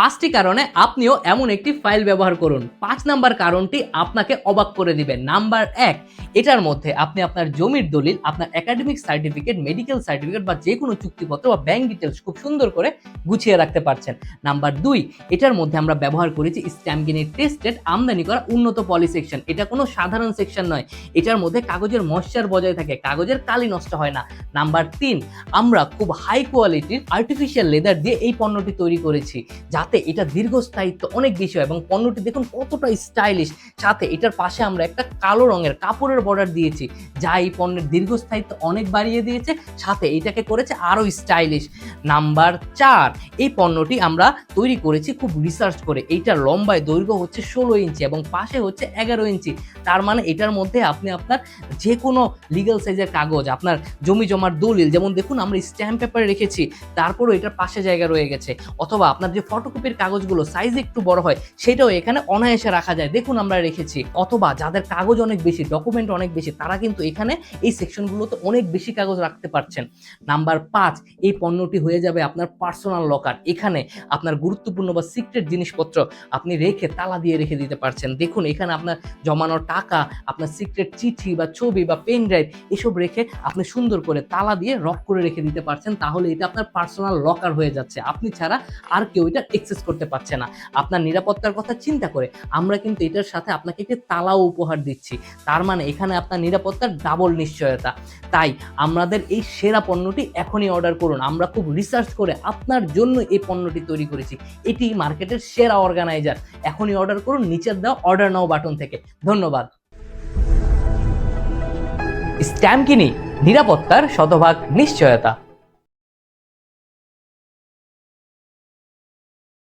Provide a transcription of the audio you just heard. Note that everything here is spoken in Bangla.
5টি কারণে আপনিও এমন একটি ফাইল ব্যবহার করুন। 5 নাম্বার কারণটি আপনাকে অবাক করে দিবে। নাম্বার 1, এটার মধ্যে আপনি আপনার জমির দলিল, আপনার একাডেমিক সার্টিফিকেট, মেডিকেল সার্টিফিকেট বা যে কোনো চুক্তিপত্র বা ব্যাংক ডিটেলস খুব সুন্দর করে গুছিয়ে রাখতে পারছেন। নাম্বার 2, এটার মধ্যে আমরা ব্যবহার করেছি স্ট্যাম্পগিনি টেস্টেড আমদানি করা উন্নত পলি সেকশন। এটা কোনো সাধারণ সেকশন নয়, এটার মধ্যে কাগজের ময়েশ্চার বজায় থাকে, কাগজের কালি নষ্ট হয় না। নাম্বার 3, আমরা খুব হাই কোয়ালিটির আর্টিফিশিয়াল লেদার দিয়ে এই পণ্যটি তৈরি করেছি, যাতে এটা দীর্ঘস্থায়িত্ব অনেক বেশি হয় এবং পণ্যটি দেখুন কতটা স্টাইলিশ। সাথে এটার পাশে আমরা একটা কালো রঙের কাপড়ের বর্ডার দিয়েছি, যা এই পণ্যের দীর্ঘস্থায়িত্ব অনেক বাড়িয়ে দিয়েছে, সাথে এটাকে করেছে আরও স্টাইলিশ। নাম্বার 4, এই পণ্যটি আমরা তৈরি করেছি খুব রিসার্চ করে। এইটার লম্বায় দৈর্ঘ্য হচ্ছে 16 ইঞ্চি এবং পাশে হচ্ছে 11 ইঞ্চি। তার মানে এটার মধ্যে আপনি আপনার যে কোনো লিগ্যাল সাইজের কাগজ, আপনার জমি জমার দলিল, যেমন দেখুন আমরা স্ট্যাম্প পেপারে রেখেছি, তারপরও এটার পাশে জায়গা রয়ে গেছে, অথবা আপনার যে ফটোকপির কাগজগুলো সাইজ একটু বড় হয় সেটাও এখানে অনায়াসে রাখা যায়, দেখুন আমরা রেখেছি। অথবা যাদের কাগজ অনেক বেশি, ডকুমেন্ট অনেক বেশি, তারা কিন্তু এখানে এই সেকশনগুলোতে অনেক বেশি কাগজ রাখতে পারছেন। নাম্বার 5, এই পণ্যটি হয়ে যাবে আপনার পার্সোনাল লকার। এখানে আপনার গুরুত্বপূর্ণ বা সিক্রেট জিনিসপত্র আপনি রেখে তালা দিয়ে রেখে দিতে পারছেন। দেখুন এখানে আপনার জমানোর টাকা, আপনার সিক্রেট চিঠি বা ছবি বা পেন ড্রাইভ এসব রেখে আপনি সুন্দর করে তালা দিয়ে লক করে রেখে দিতে পারছেন। তাহলে এটা আপনার পার্সোনাল লকার হয়ে যাচ্ছে, আপনি ছাড়া আর কেউ এটা অ্যাক্সেস করতে পারছে না। আপনার নিরাপত্তার কথা চিন্তা করে আমরা কিন্তু এটার সাথে আপনাকে একটি তালাও উপহার দিচ্ছি। তার মানে এখানে আপনার নিরাপত্তার ডাবল নিশ্চয়তা। তাই আমাদের এই সেরা পণ্যটি এখনই অর্ডার করুন। আমরা খুব রিসার্চ করে আপনার জন্য এই পণ্যটি তৈরি করেছি। এটি মার্কেটের সেরা অর্গানাইজার। এখনই অর্ডার করুন নিচের দেওয়া অর্ডার নাও বাটন থেকে। ধন্যবাদ। স্ট্যাম্পগিনি, নিরাপত্তার শতভাগ নিশ্চয়তা।